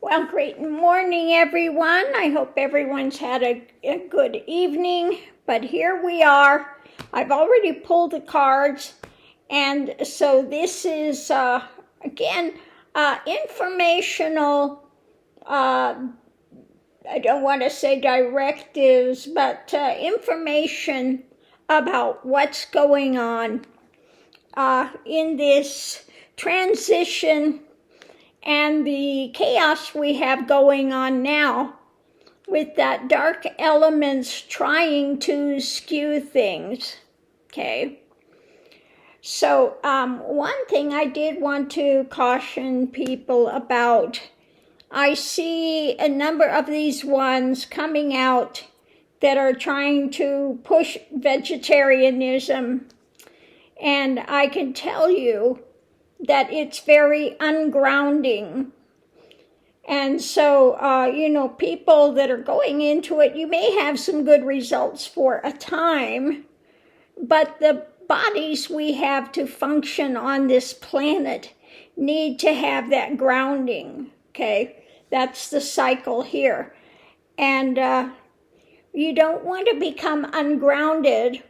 Well, great morning, everyone. I hope everyone's had a good evening, but here we are. I've already pulled the cards, and so this is, again, informational, I don't want to say directives, but information about what's going on in this transition and the chaos we have going on now with that dark elements trying to skew things, okay? So one thing I did want to caution people about, I see a number of these ones coming out that are trying to push vegetarianism, and I can tell you that it's very ungrounding. And so, people that are going into it, you may have some good results for a time, but the bodies we have to function on this planet need to have that grounding, okay? That's the cycle here. And you don't want to become ungrounded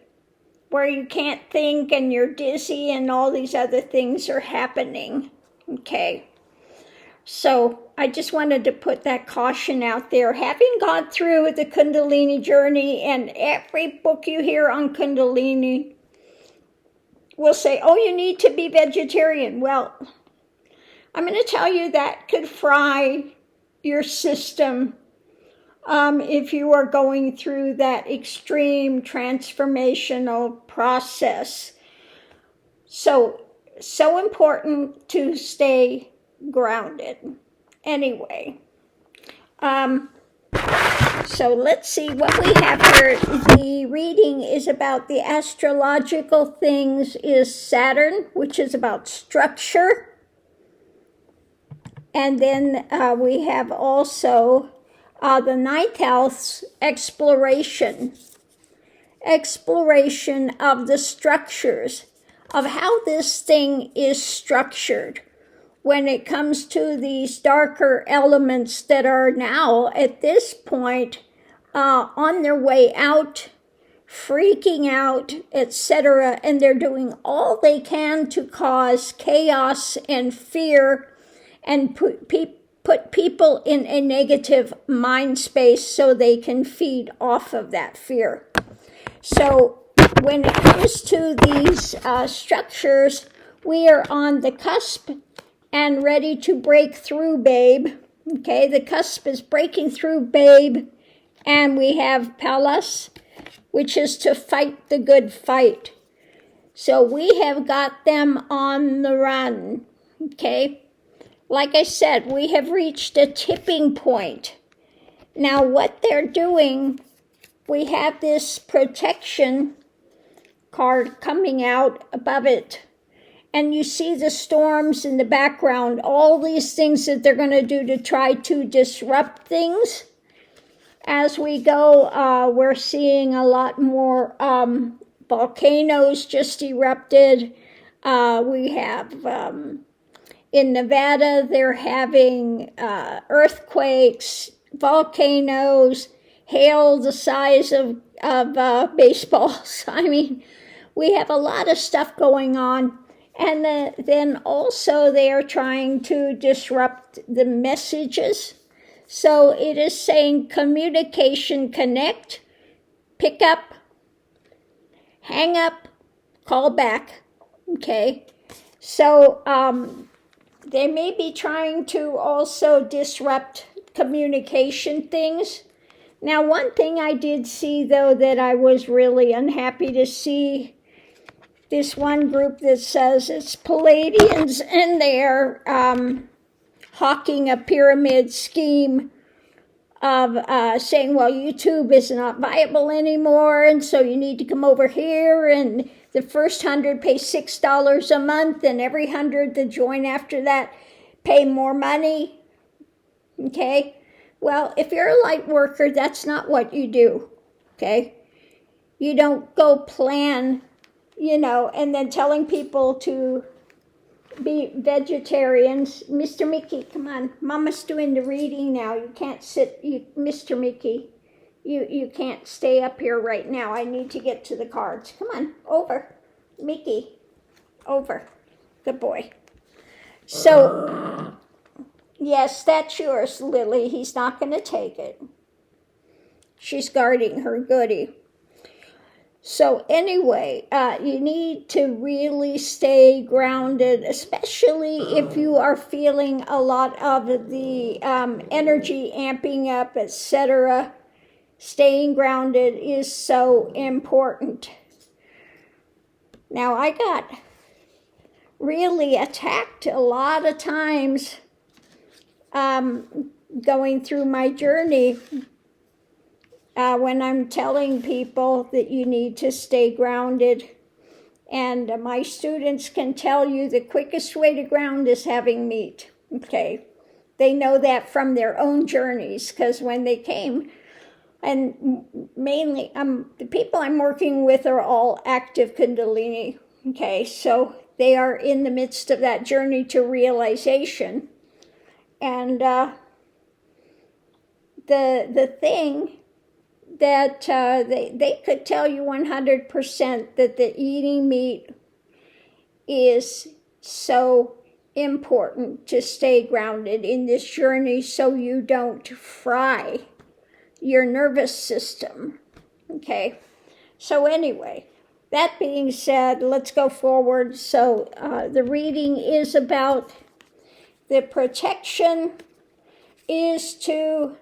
where you can't think and you're dizzy and all these other things are happening, okay? So I just wanted to put that caution out there. Having gone through the Kundalini journey, and every book you hear on Kundalini will say, oh, you need to be vegetarian. Well, I'm going to tell you that could fry your system if you are going through that extreme transformational process. So important to stay grounded. Anyway, so let's see what we have here. The reading is about the astrological things is Saturn, which is about structure. And then we have also the ninth house, exploration of the structures, of how this thing is structured when it comes to these darker elements that are now at this point on their way out, freaking out, etc. And they're doing all they can to cause chaos and fear and put people in a negative mind space so they can feed off of that fear. So when it comes to these structures, we are on the cusp and ready to break through, babe. Okay, the cusp is breaking through, babe. And we have Pallas, which is to fight the good fight. So we have got them on the run, okay? Like I said, we have reached a tipping point. Now what they're doing, we have this protection card coming out above it. And you see the storms in the background, all these things that they're going to do to try to disrupt things. As we go, we're seeing a lot more volcanoes just erupted. We have... in Nevada, they're having earthquakes, volcanoes, hail the size of baseballs. I mean, we have a lot of stuff going on. And then also they are trying to disrupt the messages. So it is saying communication, connect, pick up, hang up, call back. Okay. So they may be trying to also disrupt communication things. Now, one thing I did see, though, that I was really unhappy to see, this one group that says it's Palladians, and they're hawking a pyramid scheme of saying, well, YouTube is not viable anymore, and so you need to come over here, and the first 100 pay $6 a month, and every 100 that join after that pay more money. Okay? Well, if you're a light worker, that's not what you do. Okay? You don't go plan, and then telling people to be vegetarians. Mr. Mickey, come on. Mama's doing the reading now. You can't sit, Mr. Mickey. You can't stay up here right now. I need to get to the cards. Come on, over. Mickey, over. Good boy. So, yes, that's yours, Lily. He's not going to take it. She's guarding her goodie. So anyway, you need to really stay grounded, especially if you are feeling a lot of the energy amping up, etc. Staying grounded is so important. Now, I got really attacked a lot of times going through my journey when I'm telling people that you need to stay grounded. And my students can tell you the quickest way to ground is having meat. Okay, they know that from their own journeys, because when they came, and mainly the people I'm working with are all active Kundalini. Okay, so they are in the midst of that journey to realization. And the thing that they could tell you 100% that the eating meat is so important to stay grounded in this journey so you don't fry your nervous system. Okay, so anyway, that being said, let's go forward. So the reading is about the protection is to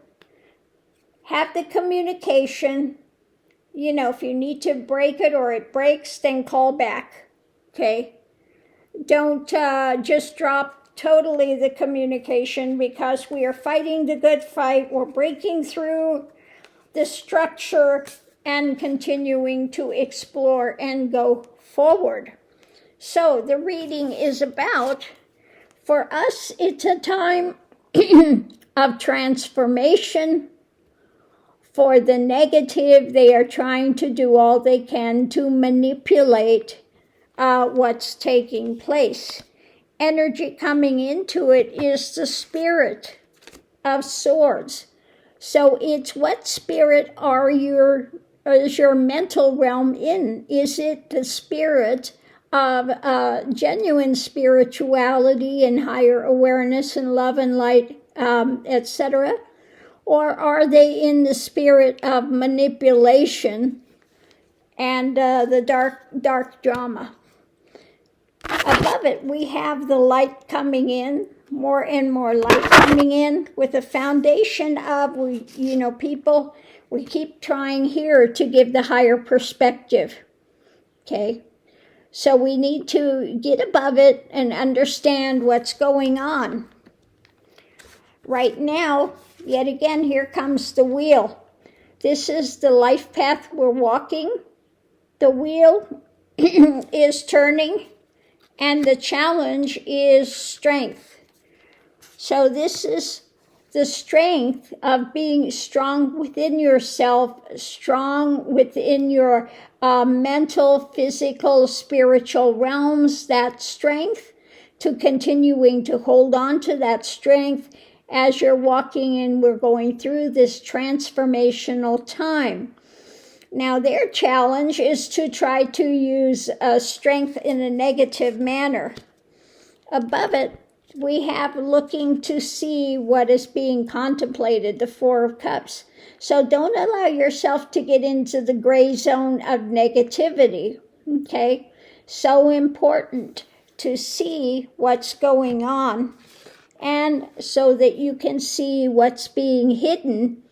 have the communication. You know, if you need to break it or it breaks, then call back. Okay, don't just drop totally the communication, because we are fighting the good fight. We're breaking through the structure and continuing to explore and go forward. So the reading is about, for us, it's a time of transformation. For the negative, they are trying to do all they can to manipulate what's taking place. Energy coming into it is the Spirit of Swords. So it's what spirit is your mental realm in? Is it the spirit of genuine spirituality and higher awareness and love and light, etc.? Or are they in the spirit of manipulation and the dark drama? Above it, we have the light coming in, more and more light coming in, with a foundation of, people, we keep trying here to give the higher perspective. Okay, so we need to get above it and understand what's going on. Right now, yet again, here comes the wheel. This is the life path we're walking. The wheel is turning, and the challenge is strength. So this is the strength of being strong within yourself, strong within your mental, physical, spiritual realms, that strength, to continuing to hold on to that strength as you're walking and we're going through this transformational time. Now, their challenge is to try to use strength in a negative manner. Above it, we have looking to see what is being contemplated, the Four of Cups. So don't allow yourself to get into the gray zone of negativity, okay? So important to see what's going on, and so that you can see what's being hidden.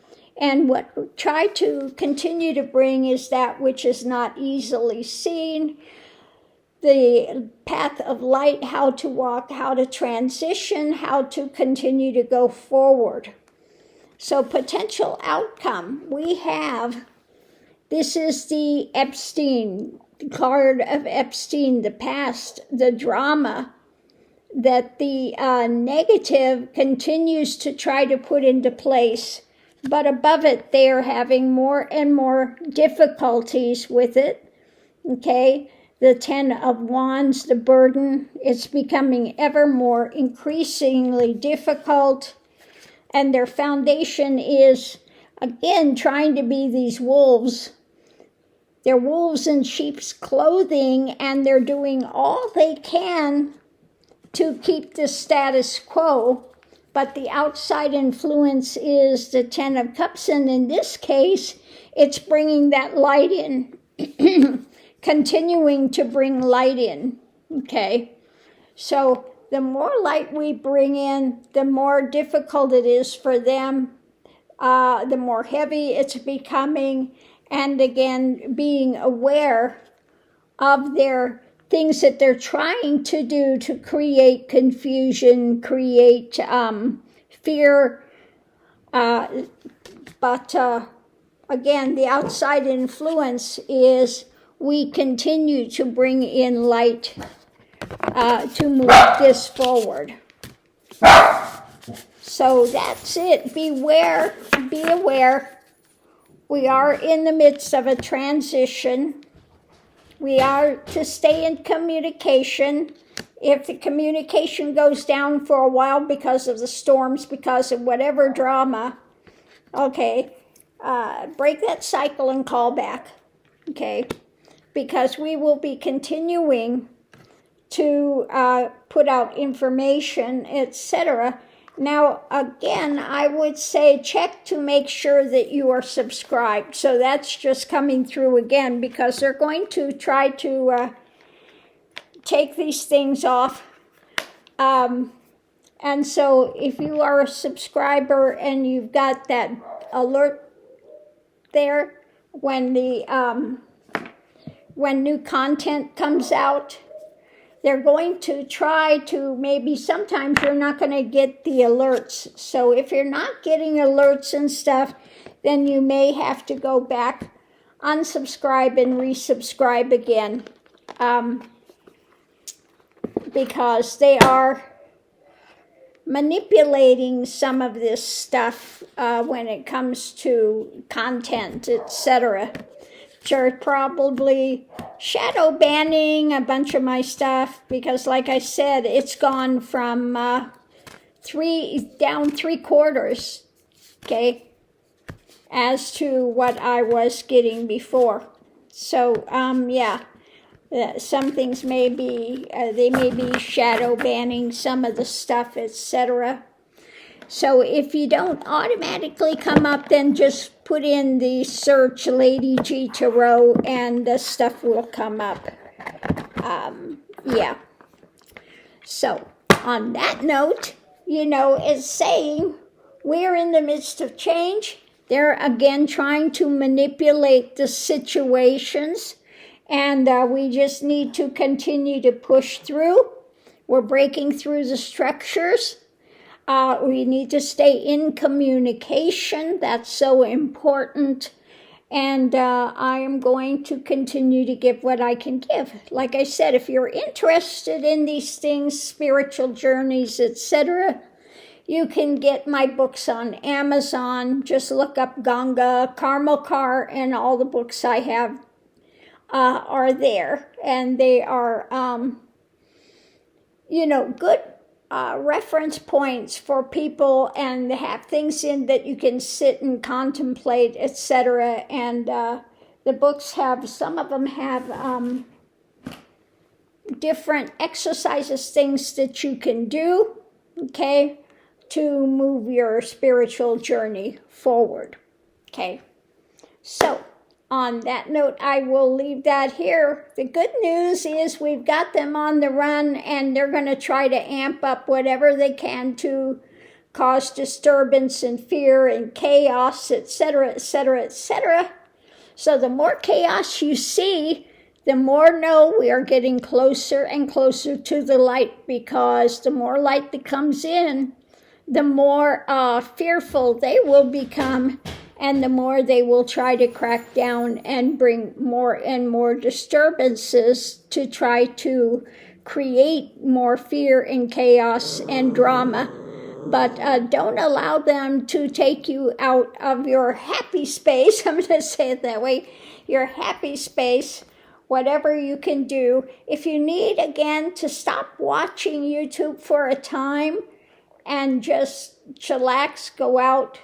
And what we try to continue to bring is that which is not easily seen, the path of light, how to walk, how to transition, how to continue to go forward. So potential outcome, we have, this is the Epstein, the card of Epstein, the past, the drama that the negative continues to try to put into place. But above it, they are having more and more difficulties with it, okay? the Ten of Wands, the burden. It's becoming ever more increasingly difficult. And their foundation is, again, trying to be these wolves. They're wolves in sheep's clothing, and they're doing all they can to keep the status quo. But the outside influence is the Ten of Cups, and in this case, it's bringing that light in, continuing to bring light in, okay? So the more light we bring in, the more difficult it is for them, the more heavy it's becoming, and again, being aware of their things that they're trying to do to create confusion, create fear. But again, the outside influence is we continue to bring in light to move this forward. So that's it. Beware, be aware. We are in the midst of a transition. We are to stay in communication. If the communication goes down for a while because of the storms, because of whatever drama, okay, break that cycle and call back, okay? Because we will be continuing to put out information, etc. Now, again, I would say check to make sure that you are subscribed. So that's just coming through again, because they're going to try to take these things off. And so if you are a subscriber and you've got that alert there when when new content comes out, they're going to try to, maybe sometimes you're not going to get the alerts. So if you're not getting alerts and stuff, then you may have to go back, unsubscribe and resubscribe again, because they are manipulating some of this stuff when it comes to content, etc. They're probably shadow banning a bunch of my stuff because, like I said, it's gone from down 3/4, okay, as to what I was getting before. So, yeah, some things may be, they may be shadow banning some of the stuff, etc. So if you don't automatically come up, then just put in the search Lady G Tarot and the stuff will come up. Yeah. So on that note, it's saying we're in the midst of change. They're again trying to manipulate the situations, and we just need to continue to push through. We're breaking through the structures. We need to stay in communication. That's so important. And I am going to continue to give what I can give. Like I said, if you're interested in these things, spiritual journeys, etc., you can get my books on Amazon. Just look up Ganga, Karma Car, and all the books I have are there. And they are, good reference points for people, and they have things in that you can sit and contemplate, etc. And the books have, some of them have different exercises, things that you can do, okay, to move your spiritual journey forward, okay? So on that note, I will leave that here. The good news is we've got them on the run, and they're going to try to amp up whatever they can to cause disturbance and fear and chaos, etc., etc., etc. So the more chaos you see, the more know we are getting closer and closer to the light, because the more light that comes in, the more fearful they will become, and the more they will try to crack down and bring more and more disturbances to try to create more fear and chaos and drama. But don't allow them to take you out of your happy space. I'm going to say it that way. Your happy space, whatever you can do. If you need, again, to stop watching YouTube for a time and just chillax, go out,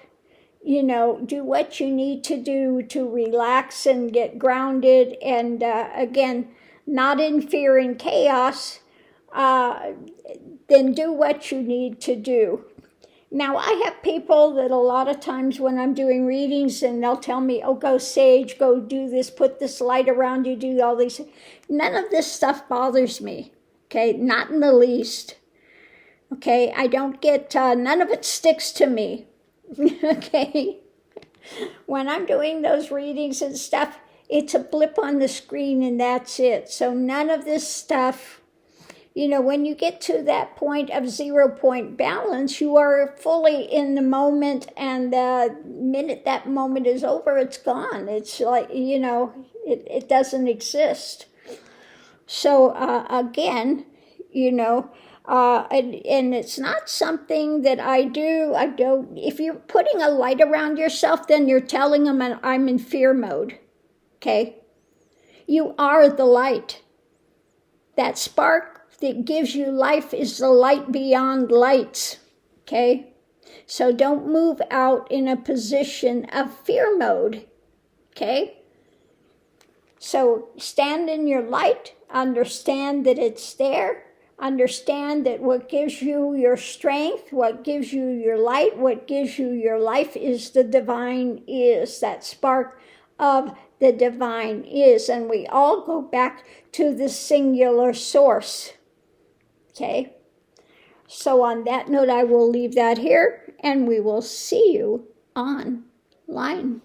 you know, do what you need to do to relax and get grounded, and again, not in fear and chaos, then do what you need to do. Now, I have people that a lot of times when I'm doing readings, and they'll tell me, oh, go sage, go do this, put this light around you, do all these. None of this stuff bothers me, okay? Not in the least, okay? I don't get, none of it sticks to me, okay? When I'm doing those readings and stuff, it's a blip on the screen and that's it. So none of this stuff. You know, when you get to that point of 0 point balance, you are fully in the moment, and the minute that moment is over, it's gone. It's like, you know, it doesn't exist. So again, you know, and it's not something that I do. I don't. If you're putting a light around yourself, then you're telling them I'm in fear mode, okay? You are the light. That spark that gives you life is the light beyond lights, okay? So don't move out in a position of fear mode, okay? So stand in your light, understand that it's there, understand that what gives you your strength, what gives you your light, what gives you your life is the divine is, that spark of the divine is, and we all go back to the singular source. Okay, so on that note, I will leave that here, and we will see you online.